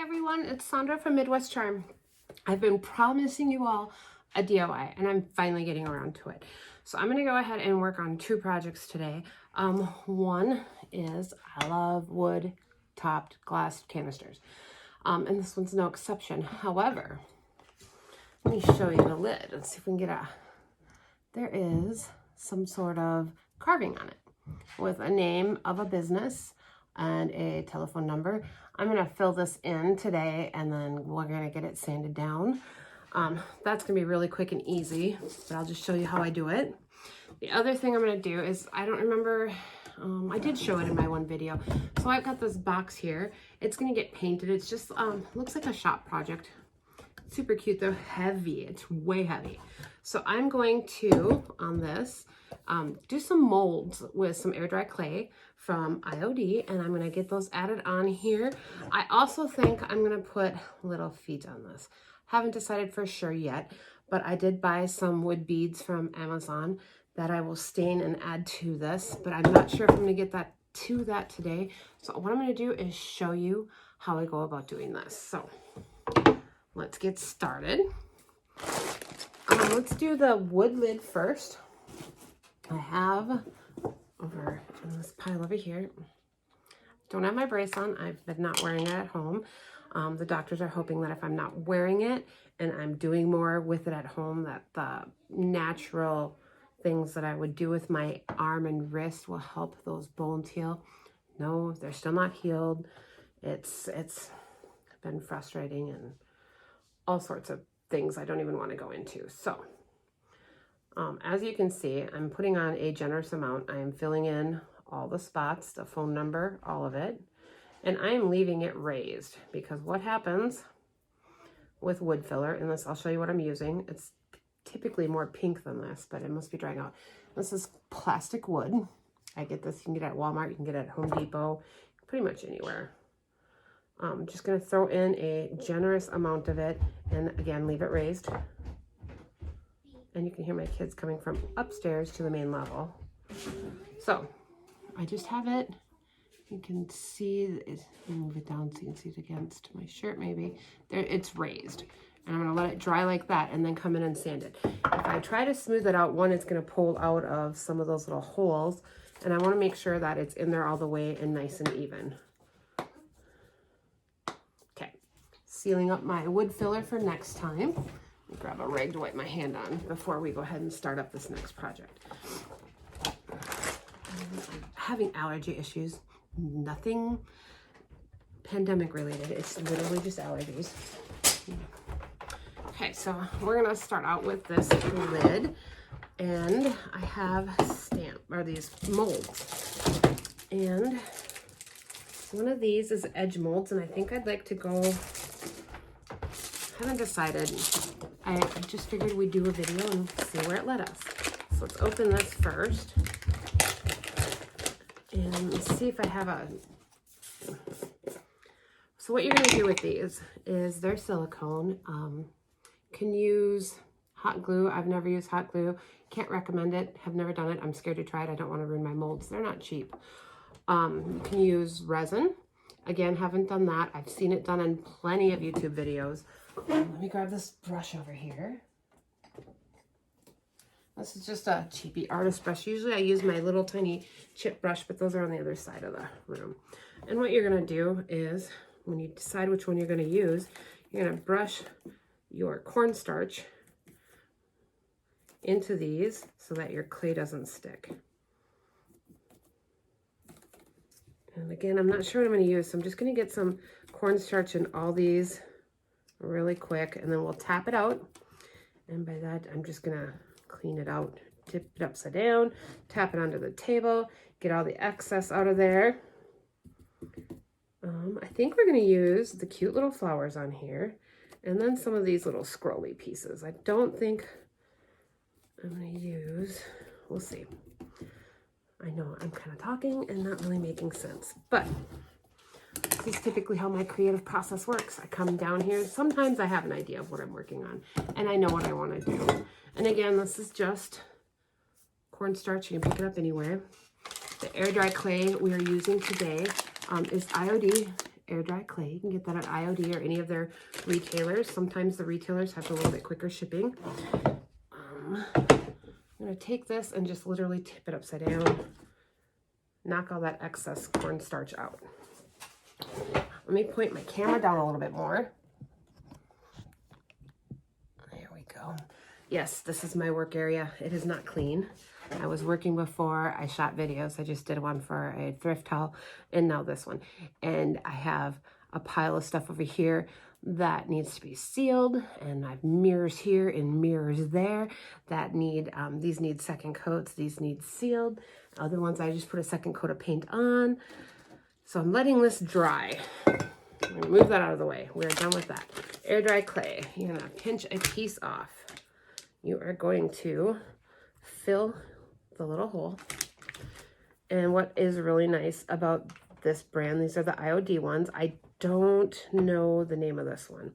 everyone, it's Sandra from Midwest Charm. I've been promising you all a DIY and I'm finally getting around to it. So I'm going to go ahead and work on two projects today. One is I love wood topped glass canisters. And this one's no exception. However, let me show you the lid and see if we can get a, there is some sort of carving on it with a name of a business and a telephone number. I'm going to fill this in today and then we're going to get it sanded down. That's going to be really quick and easy, but I'll just show you how I do it. The other thing I'm going to do is, I don't remember, I did show it in my one video. So I've got this box here. It's going to get painted. It's just, looks like a shop project. Super cute though, heavy. It's way heavy. So I'm going to, on this, do some molds with some air dry clay from IOD, and I'm going to get those added on here. I also think I'm going to put little feet on this. Haven't decided for sure yet, but I did buy some wood beads from Amazon that I will stain and add to this, but I'm not sure if I'm going to get that to that today. So what I'm going to do is show you how I go about doing this. So let's get started. Let's do the wood lid first. I have over in this pile over here. Don't have my brace on. I've been not wearing it at home. The doctors are hoping that if I'm not wearing it and I'm doing more with it at home, that the natural things that I would do with my arm and wrist will help those bones heal. No, they're still not healed. It's been frustrating and all sorts of things I don't even want to go into. So as you can see, I'm putting on a generous amount. I am filling in all the spots, the phone number, all of it. And I am leaving it raised because what happens with wood filler, and this, I'll show you what I'm using. It's typically more pink than this, but it must be drying out. This is plastic wood. I get this, you can get it at Walmart, you can get it at Home Depot, pretty much anywhere. I'm just gonna throw in a generous amount of it and again, leave it raised. And you can hear my kids coming from upstairs to the main level. So I just have it. You can see, move it down so you can see it against my shirt maybe. There, it's raised. And I'm gonna let it dry like that and then come in and sand it. If I try to smooth it out, one, it's gonna pull out of some of those little holes. And I wanna make sure that it's in there all the way and nice and even. Okay, sealing up my wood filler for next time. Grab a rag to wipe my hand on before we go ahead and start up this next project. I'm having allergy issues. Nothing pandemic related. It's literally just allergies. Okay, so we're gonna start out with this lid, and I have these molds, and one of these is edge molds, and I think I'd like to go. Haven't decided. I just figured we'd do a video and see where it led us. So let's open this first and see if I have a. So what you're going to do with these is they're silicone. Can use hot glue. I've never used hot glue. Can't recommend it. Have never done it. I'm scared to try it. I don't want to ruin my molds. They're not cheap. You can use resin. Again, haven't done that. I've seen it done in plenty of YouTube videos. Let me grab this brush over here. This is just a cheapy artist brush. Usually I use my little tiny chip brush, but those are on the other side of the room. And what you're going to do is, when you decide which one you're going to use, you're going to brush your cornstarch into these so that your clay doesn't stick. And again, I'm not sure what I'm going to use, so I'm just going to get some cornstarch in all these really quick, and then we'll tap it out. And by that, I'm just going to clean it out, tip it upside down, tap it onto the table, get all the excess out of there. I think we're going to use the cute little flowers on here, and then some of these little scrolly pieces. I don't think I'm going to use, we'll see. I know I'm kind of talking and not really making sense, but this is typically how my creative process works. I come down here, sometimes I have an idea of what I'm working on, and I know what I want to do. And again, this is just cornstarch. You can pick it up anywhere. The air dry clay we are using today is IOD air dry clay. You can get that at IOD or any of their retailers. Sometimes the retailers have a little bit quicker shipping. I'm going to take this and just literally tip it upside down. Knock all that excess cornstarch out. Let me point my camera down a little bit more. There we go. Yes, this is my work area. It is not clean. I was working before. I shot videos. I just did one for a thrift haul and now this one. And I have a pile of stuff over here that needs to be sealed, and I have mirrors here and mirrors there that need, these need second coats, these need sealed. Other ones I just put a second coat of paint on. So I'm letting this dry. I'm gonna move that out of the way. We're done with that. Air dry clay. You're gonna pinch a piece off. You are going to fill the little hole. And what is really nice about this brand, these are the IOD ones. I don't know the name of this one,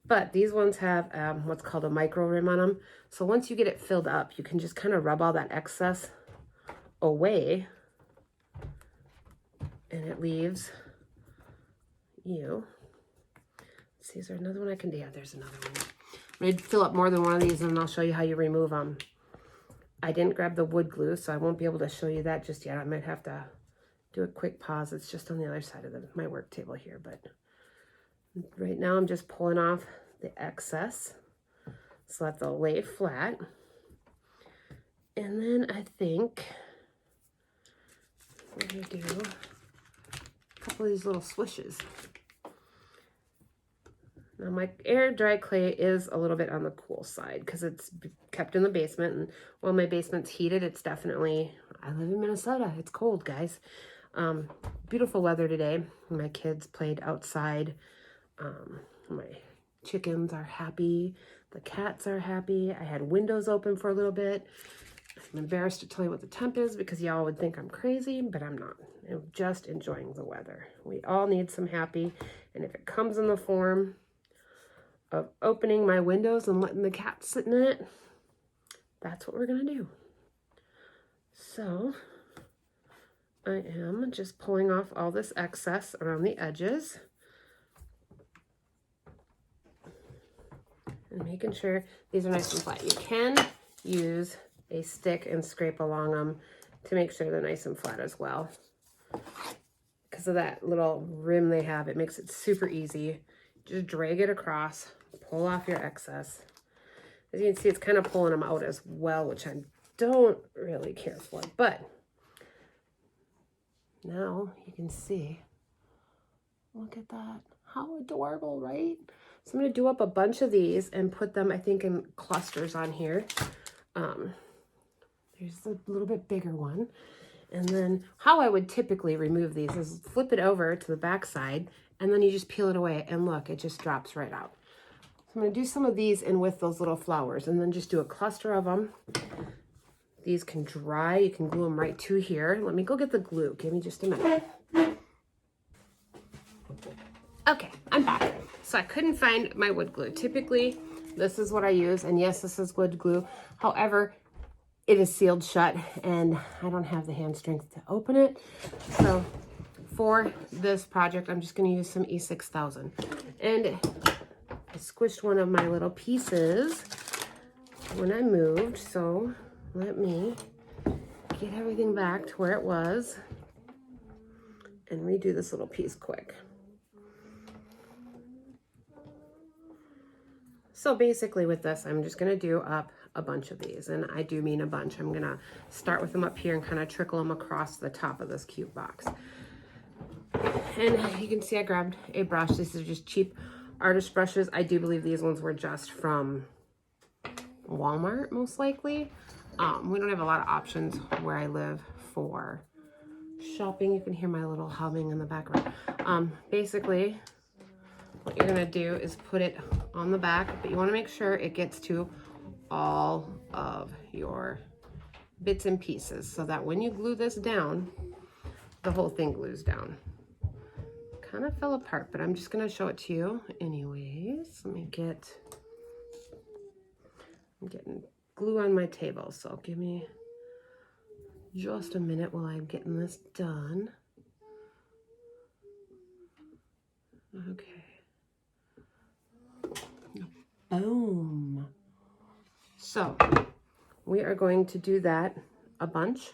but these ones have what's called a micro rim on them. So once you get it filled up, you can just kind of rub all that excess away, and it leaves you. Let's see, is there another one I can do? Yeah, there's another one. I'm going to fill up more than one of these, and I'll show you how you remove them. I didn't grab the wood glue, so I won't be able to show you that just yet. I might have to do a quick pause. It's just on the other side of my work table here, but right now I'm just pulling off the excess so that they'll lay flat. And then I think we're going to do a couple of these little swishes. Now my air dry clay is a little bit on the cool side because it's kept in the basement, and while my basement's heated, it's definitely, I live in Minnesota, it's cold, guys. Beautiful weather today. My kids played outside. My chickens are happy. The cats are happy. I had windows open for a little bit. I'm embarrassed to tell you what the temp is because y'all would think I'm crazy, but I'm not. I'm just enjoying the weather. We all need some happy, and if it comes in the form of opening my windows and letting the cat sit in it, that's what we're gonna do. So I am just pulling off all this excess around the edges and making sure these are nice and flat. You can use a stick and scrape along them to make sure they're nice and flat as well. Because of that little rim they have, it makes it super easy. Just drag it across, pull off your excess. As you can see, it's kind of pulling them out as well, which I don't really care for, but now you can see, look at that. How adorable, right? So I'm going to do up a bunch of these and put them, I think, in clusters on here. There's a little bit bigger one. And then how I would typically remove these is flip it over to the back side, and then you just peel it away, and look, it just drops right out. So I'm going to do some of these in with those little flowers, and then just do a cluster of them. These can dry. You can glue them right to here. Let me go get the glue. Give me just a minute. Okay, I'm back. So I couldn't find my wood glue. Typically, this is what I use. And yes, this is wood glue. However, it is sealed shut, and I don't have the hand strength to open it. So for this project, I'm just going to use some E6000. And I squished one of my little pieces when I moved, so let me get everything back to where it was and redo this little piece quick. So basically with this, I'm just gonna do up a bunch of these, and I do mean a bunch. I'm gonna start with them up here and kind of trickle them across the top of this cute box. And you can see I grabbed a brush. These are just cheap artist brushes. I do believe these ones were just from Walmart, most likely. We don't have a lot of options where I live for shopping. You can hear my little humming in the background. Basically, what you're gonna do is put it on the back, but you wanna make sure it gets to all of your bits and pieces so that when you glue this down, the whole thing glues down. Kind of fell apart, but I'm just gonna show it to you anyways. I'm getting glue on my table, so give me just a minute while I'm getting this done. Okay. Boom. So we are going to do that a bunch.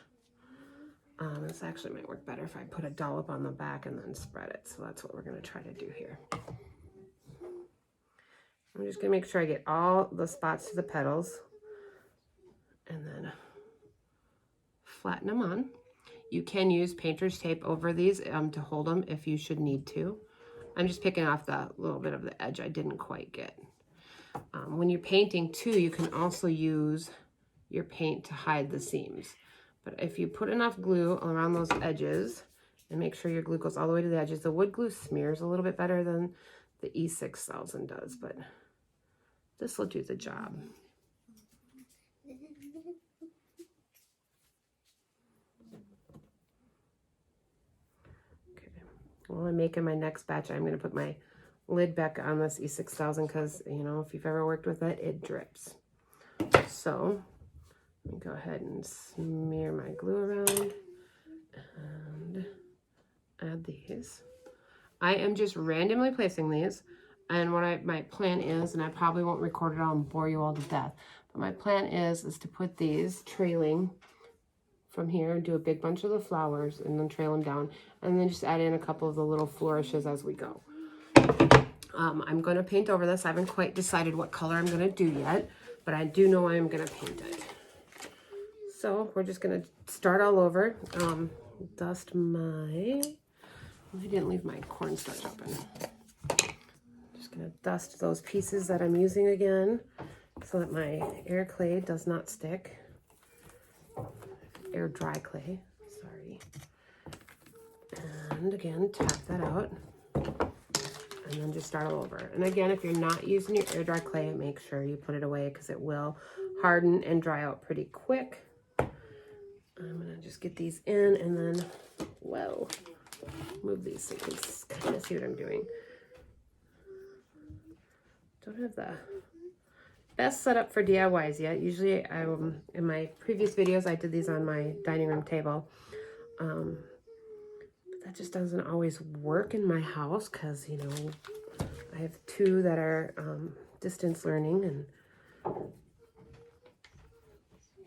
This actually might work better if I put a dollop on the back and then spread it. So that's what we're going to try to do here. I'm just going to make sure I get all the spots to the petals and then flatten them on. You can use painter's tape over these to hold them if you should need to. I'm just picking off the little bit of the edge I didn't quite get. When you're painting too, you can also use your paint to hide the seams. But if you put enough glue around those edges and make sure your glue goes all the way to the edges, the wood glue smears a little bit better than the E6000 does, but this will do the job. Okay. While I'm making my next batch, I'm going to put my lid back on this E6000 because, you know, if you've ever worked with it, it drips. So let me go ahead and smear my glue around and add these. I am just randomly placing these, and what my plan is, and I probably won't record it all and bore you all to death, but my plan is to put these trailing from here and do a big bunch of the flowers and then trail them down, and then just add in a couple of the little flourishes as we go. I'm going to paint over this. I haven't quite decided what color I'm going to do yet, but I do know I'm going to paint it. So we're just going to start all over. Dust my... I didn't leave my cornstarch open. Just going to dust those pieces that I'm using again so that my air clay does not stick. Air dry clay, sorry. And again, tap that out. And then just start all over. And again, if you're not using your air dry clay, make sure you put it away because it will harden and dry out pretty quick. I'm going to just get these in and then, whoa, move these so you can kind of see what I'm doing. Don't have the best setup for DIYs yet. Usually, in my previous videos, I did these on my dining room table. But that just doesn't always work in my house because, you know, I have two that are distance learning, and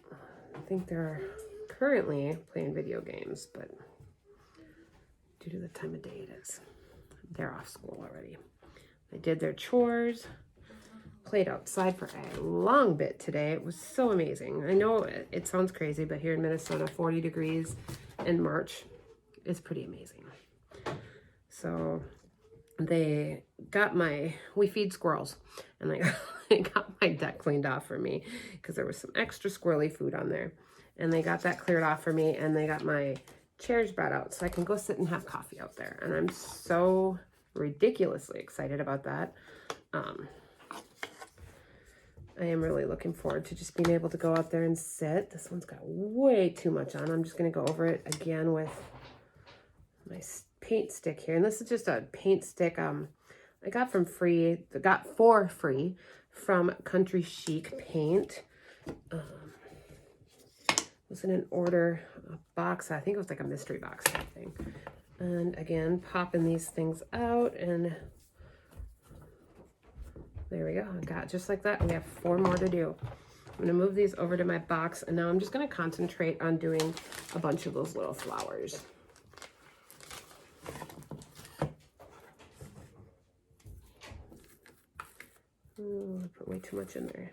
I think they're currently playing video games, but due to the time of day it is, they're off school already. They did their chores, played outside for a long bit today. It was so amazing. I know it sounds crazy, but here in Minnesota, 40 degrees in March is pretty amazing. So they got we feed squirrels, and they got my deck cleaned off for me because there was some extra squirrely food on there. And they got that cleared off for me, and they got my chairs brought out so I can go sit and have coffee out there. And I'm so ridiculously excited about that. I am really looking forward to just being able to go out there and sit. This one's got way too much on. I'm just going to go over it again with my paint stick here. And this is just a paint stick I got for free from Country Chic Paint. It was in an order, a box. I think it was like a mystery box type thing. And again, popping these things out, and there we go. I got just like that. We have 4 more to do. I'm going to move these over to my box, and now I'm just going to concentrate on doing a bunch of those little flowers. I put way too much in there.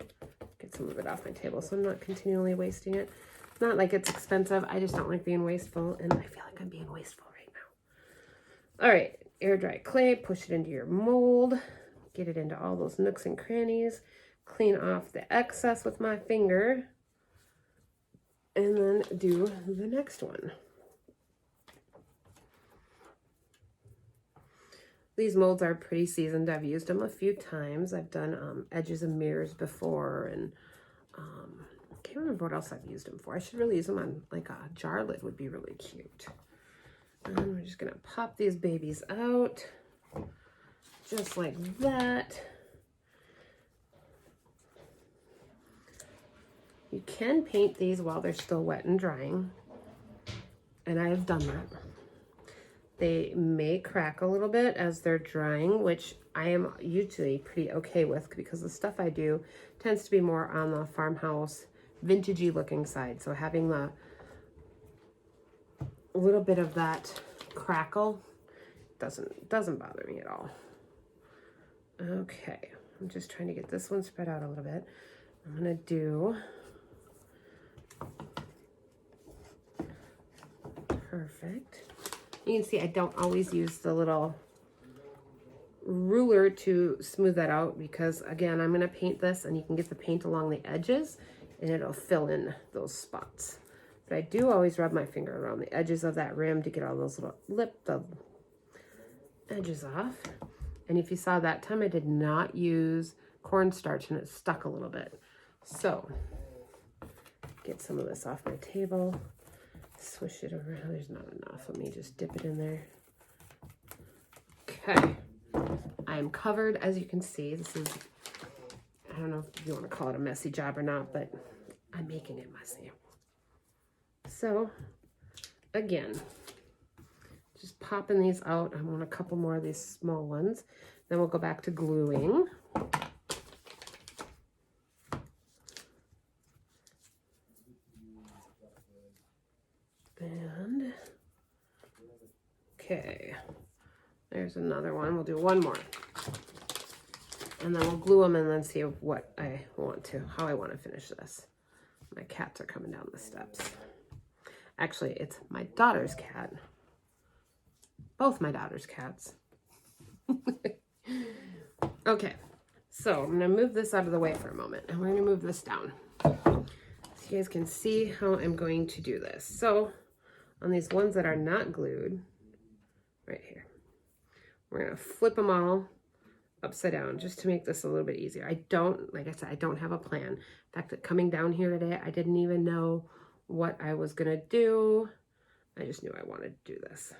Get some of it off my table so I'm not continually wasting it. It's not like it's expensive. I just don't like being wasteful, and I feel like I'm being wasteful right now. All right, air dry clay, push it into your mold, get it into all those nooks and crannies, clean off the excess with my finger, and then do the next one. These molds are pretty seasoned. I've used them a few times. I've done edges of mirrors before, and I can't remember what else I've used them for. I should really use them on like a jar lid, would be really cute. And we're just gonna pop these babies out just like that. You can paint these while they're still wet and drying, and I have done that. They may crack a little bit as they're drying, which I am usually pretty okay with because the stuff I do tends to be more on the farmhouse, vintagey looking side. So having the little bit of that crackle doesn't bother me at all. Okay, I'm just trying to get this one spread out a little bit. I'm gonna do perfect. You can see I don't always use the little ruler to smooth that out because, again, I'm going to paint this and you can get the paint along the edges and it'll fill in those spots. But I do always rub my finger around the edges of that rim to get all those little the edges off. And if you saw that time, I did not use cornstarch and it stuck a little bit. So get some of this off my table. Swish it over. There's not enough. Let me just dip it in there. Okay. I'm covered, as you can see. This is, I don't know if you want to call it a messy job or not, but I'm making it messy. So, again, just popping these out. I want a couple more of these small ones. Then we'll go back to gluing. And, okay, there's another one. We'll do one more. And then we'll glue them and then see what I want to, how I want to finish this. My cats are coming down the steps. Actually, it's my daughter's cat. Both my daughter's cats. Okay, so I'm going to move this out of the way for a moment. And we're going to move this down. So you guys can see how I'm going to do this. So on these ones that are not glued, right here, we're going to flip them all upside down just to make this a little bit easier. I don't, like I said, I don't have a plan. In fact, coming down here today, I didn't even know what I was going to do. I just knew I wanted to do this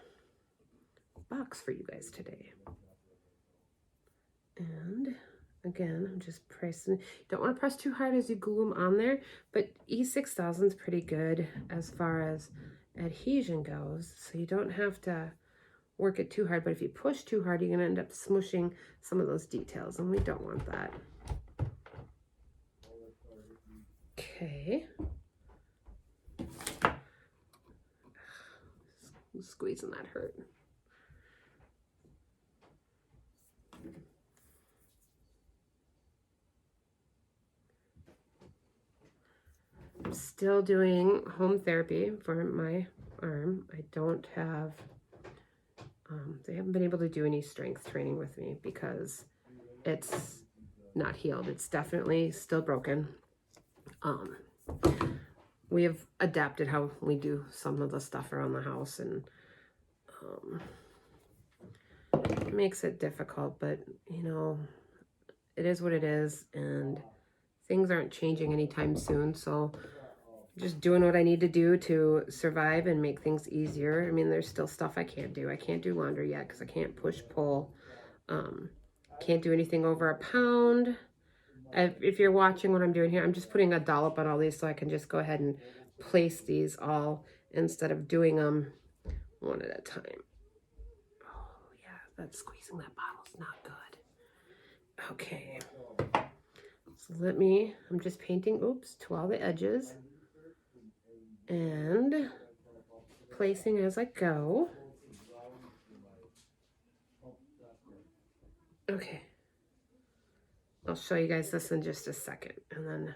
box for you guys today. And again, I'm just pressing. You don't want to press too hard as you glue them on there, but E6000 is pretty good as far as adhesion goes, so you don't have to work it too hard, but if you push too hard, you're going to end up smushing some of those details, and we don't want that. Okay. Squeezing that hurt. I'm still doing home therapy for my arm. I don't have, they haven't been able to do any strength training with me because it's not healed. It's definitely still broken. We have adapted how we do some of the stuff around the house, and it makes it difficult, but you know, it is what it is, and things aren't changing anytime soon, so just doing what I need to do to survive and make things easier. I mean, there's still stuff I can't do. I can't do laundry yet because I can't push pull. Can't do anything over a pound. If you're watching what I'm doing here, I'm just putting a dollop on all these so I can just go ahead and place these all instead of doing them one at a time. Oh yeah, that squeezing that bottle is not good. Okay, so I'm just painting, oops, to all the edges and placing as I go. Okay. I'll show you guys this in just a second, and then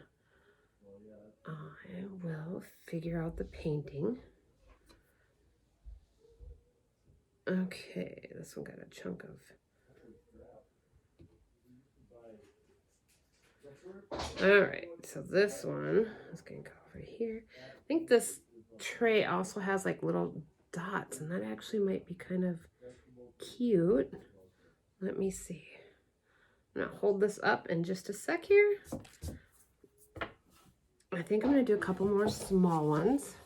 I will figure out the painting. Okay, this one got a chunk of. All right, so this one is going to go over here. I think this tray also has like little dots, and that actually might be kind of cute. Let me see. I'm going to hold this up in just a sec here. I think I'm going to do a couple more small ones.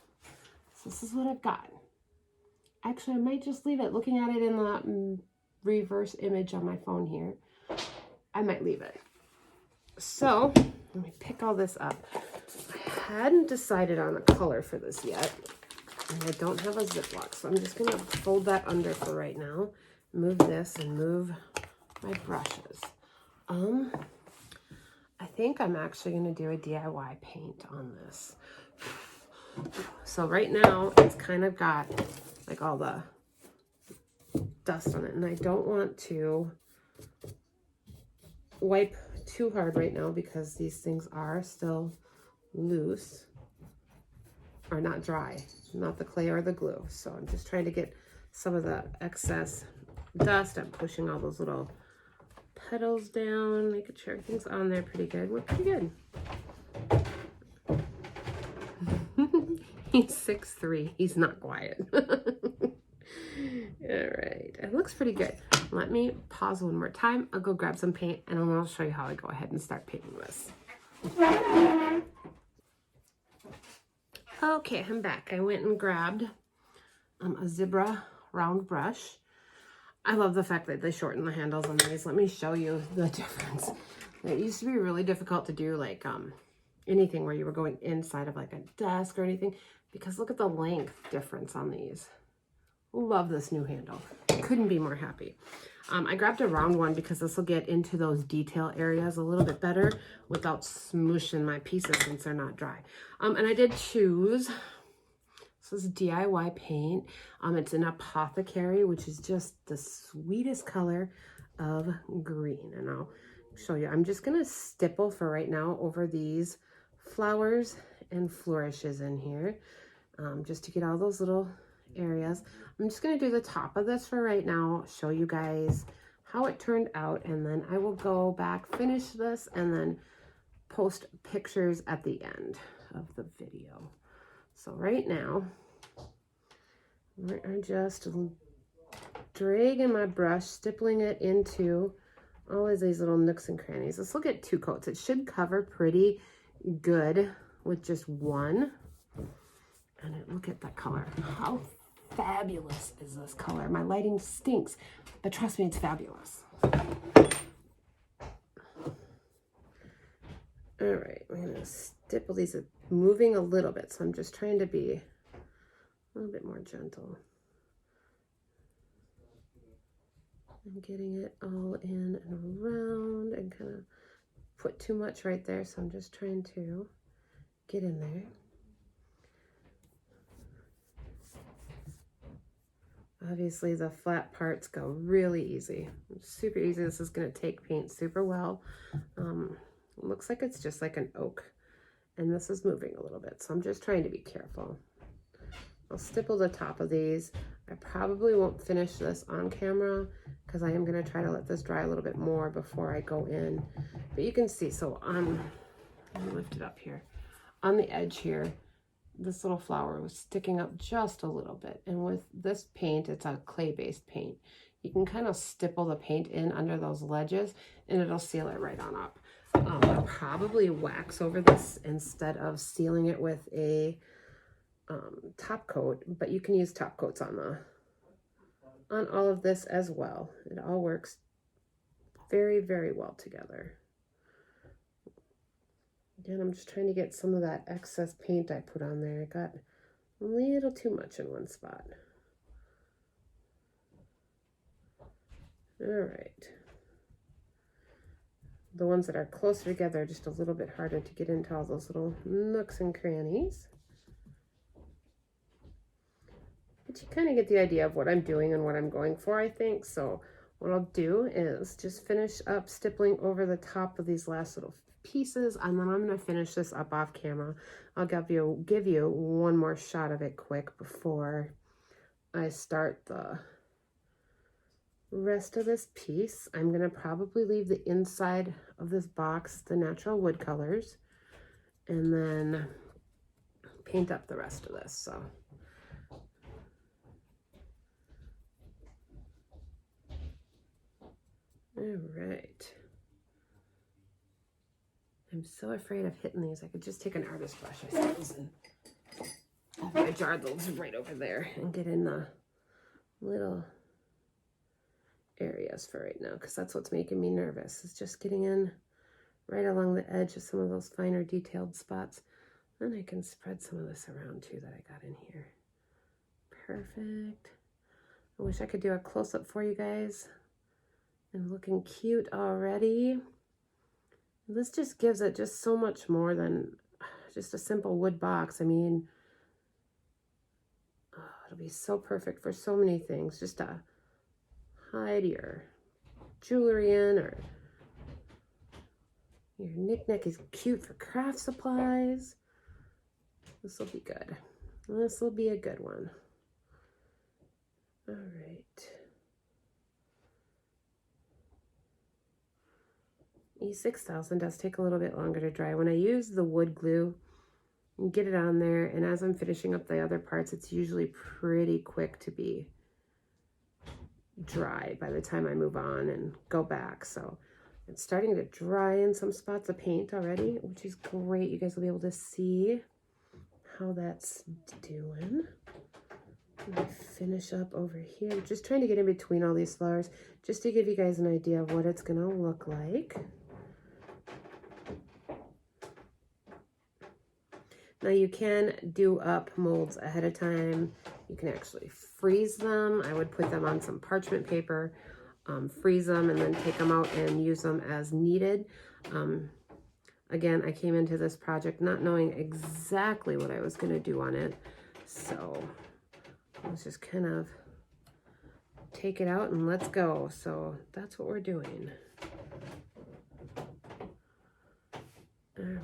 So this is what I've got. Actually, I might just leave it. Looking at it in the reverse image on my phone here, I might leave it. So let me pick all this up. I hadn't decided on a color for this yet. And I don't have a Ziploc, so I'm just going to fold that under for right now. Move this and move my brushes. I think I'm actually going to do a DIY paint on this. So right now, it's kind of got like all the dust on it, and I don't want to wipe too hard right now because these things are still loose, or not dry, not the clay or the glue. So I'm just trying to get some of the excess dust. I'm pushing all those little petals down, making sure everything's on there pretty good. We're pretty good. He's 6'3". He's not quiet. All right, it looks pretty good. Let me pause one more time. I'll go grab some paint and then I'll show you how I go ahead and start painting this. Okay, I'm back. I went and grabbed a zebra round brush. I love the fact that they shorten the handles on these. Let me show you the difference. It used to be really difficult to do like anything where you were going inside of like a desk or anything, because look at the length difference on these. Love this new handle. Couldn't be more happy. I grabbed a round one because this will get into those detail areas a little bit better without smooshing my pieces since they're not dry. And I did choose, this is DIY paint. It's an Apothecary, which is just the sweetest color of green. And I'll show you. I'm just going to stipple for right now over these flowers and flourishes in here, just to get all those little areas. I'm just going to do the top of this for right now, show you guys how it turned out, and then I will go back, finish this, and then post pictures at the end of the video. So right now, we're just dragging my brush, stippling it into all of these little nooks and crannies. This will get 2 coats. It should cover pretty good with just one. And look at that color. How fabulous is this color? My lighting stinks, but trust me, it's fabulous. All right, I'm gonna stipple these, moving a little bit, so I'm just trying to be a little bit more gentle. I'm getting it all in and around and kind of put too much right there, so I'm just trying to get in there. Obviously, the flat parts go really easy. Super easy. This is going to take paint super well. It looks like it's just like an oak. And this is moving a little bit, so I'm just trying to be careful. I'll stipple the top of these. I probably won't finish this on camera because I am going to try to let this dry a little bit more before I go in. But you can see, so let me lift it up here. On the edge here, this little flower was sticking up just a little bit. And with this paint, it's a clay-based paint. You can kind of stipple the paint in under those ledges and it'll seal it right on up. I'll probably wax over this instead of sealing it with a top coat, but you can use top coats on all of this as well. It all works very, very well together. Again, I'm just trying to get some of that excess paint I put on there. I got a little too much in one spot. All right. The ones that are closer together are just a little bit harder to get into all those little nooks and crannies. But you kind of get the idea of what I'm doing and what I'm going for, I think. So what I'll do is just finish up stippling over the top of these last little pieces, and then I'm going to finish this up off camera. I'll give you one more shot of it quick before I start the rest of this piece. I'm going to probably leave the inside of this box the natural wood colors and then paint up the rest of this. So all right. I'm so afraid of hitting these. I could just take an artist brush, I suppose, and have my jar those right over there and get in the little areas for right now, because that's what's making me nervous, is just getting in right along the edge of some of those finer detailed spots. Then I can spread some of this around too that I got in here. Perfect. I wish I could do a close-up for you guys. And looking cute already. This just gives it just so much more than just a simple wood box. I mean, oh, it'll be so perfect for so many things. Just to hide your jewelry in, or your knick-knack is cute for craft supplies. This will be good. This will be a good one. All right. E6000 does take a little bit longer to dry. When I use the wood glue, you get it on there, and as I'm finishing up the other parts, it's usually pretty quick to be dry by the time I move on and go back. So it's starting to dry in some spots of paint already, which is great. You guys will be able to see how that's doing. Let me finish up over here. I'm just trying to get in between all these flowers just to give you guys an idea of what it's going to look like. Now you can do up molds ahead of time. You can actually freeze them. I would put them on some parchment paper, freeze them, and then take them out and use them as needed. Again, I came into this project not knowing exactly what I was going to do on it. So let's just kind of take it out and let's go. So that's what we're doing. All right.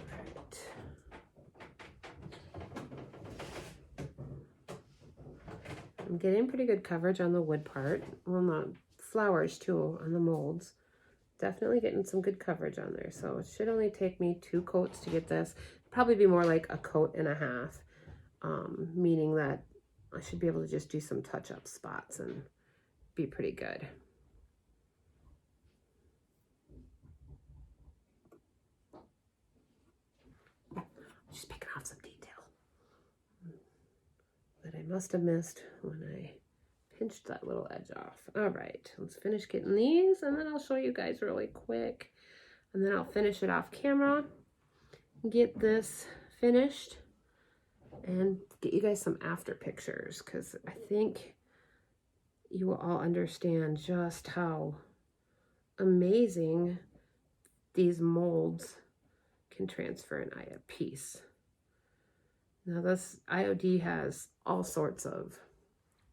I'm getting pretty good coverage on the wood part. Well, not flowers too, on the molds. Definitely getting some good coverage on there. So it should only take me 2 coats to get this. Probably be more like a coat and a half, meaning that I should be able to just do some touch-up spots and be pretty good. Just picking off some detail that I must have missed when I pinched that little edge off. All right, let's finish getting these, and then I'll show you guys really quick, and then I'll finish it off camera, get this finished, and get you guys some after pictures, because I think you will all understand just how amazing these molds can transfer an eye piece. Now this IOD has all sorts of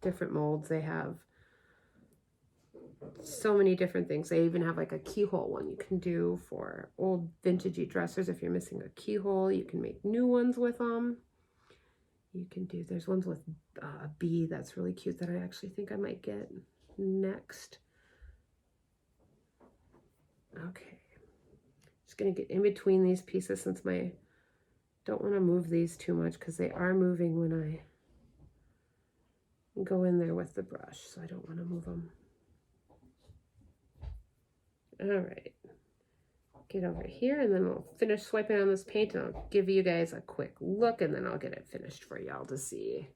different molds. They have so many different things. They even have like a keyhole one you can do for old vintagey dressers. If you're missing a keyhole, you can make new ones with them. You can do, there's ones with a bee that's really cute that I actually think I might get next. Okay, just gonna get in between these pieces since don't want to move these too much because they are moving when I go in there with the brush, so I don't want to move them. All right, get over here, and then we'll finish swiping on this paint, and I'll give you guys a quick look, and then I'll get it finished for y'all to see.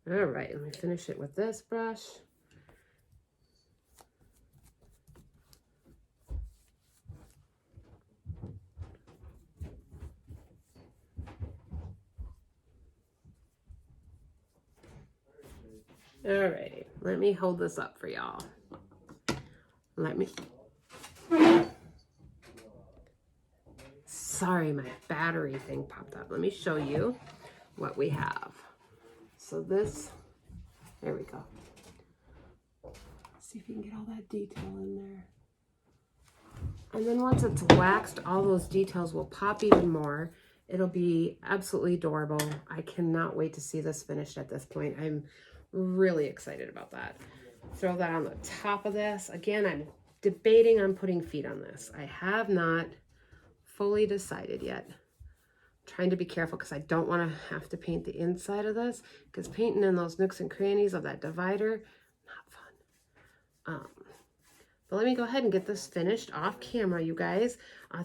All right, let me finish it with this brush. Alrighty, let me hold this up for y'all. Sorry, my battery thing popped up. Let me show you what we have. So this, there we go. Let's see if you can get all that detail in there. And then once it's waxed, all those details will pop even more. It'll be absolutely adorable. I cannot wait to see this finished at this point. I'm really excited about that. Throw that on the top of this. Again, I'm debating on putting feet on this. I have not fully decided yet. I'm trying to be careful because I don't want to have to paint the inside of this, because painting in those nooks and crannies of that divider, not fun. But let me go ahead and get this finished off camera, you guys.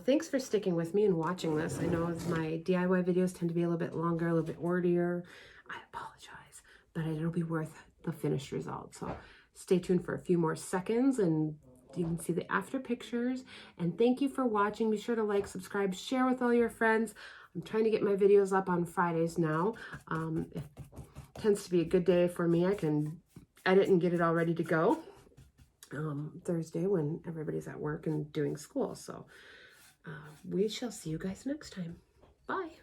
Thanks for sticking with me and watching this. I know my DIY videos tend to be a little bit longer, a little bit wordier. I apologize, but it'll be worth the finished result. So stay tuned for a few more seconds and you can see the after pictures. And thank you for watching. Be sure to like, subscribe, share with all your friends. I'm trying to get my videos up on Fridays now. It tends to be a good day for me. I can edit and get it all ready to go Thursday when everybody's at work and doing school. So we shall see you guys next time. Bye.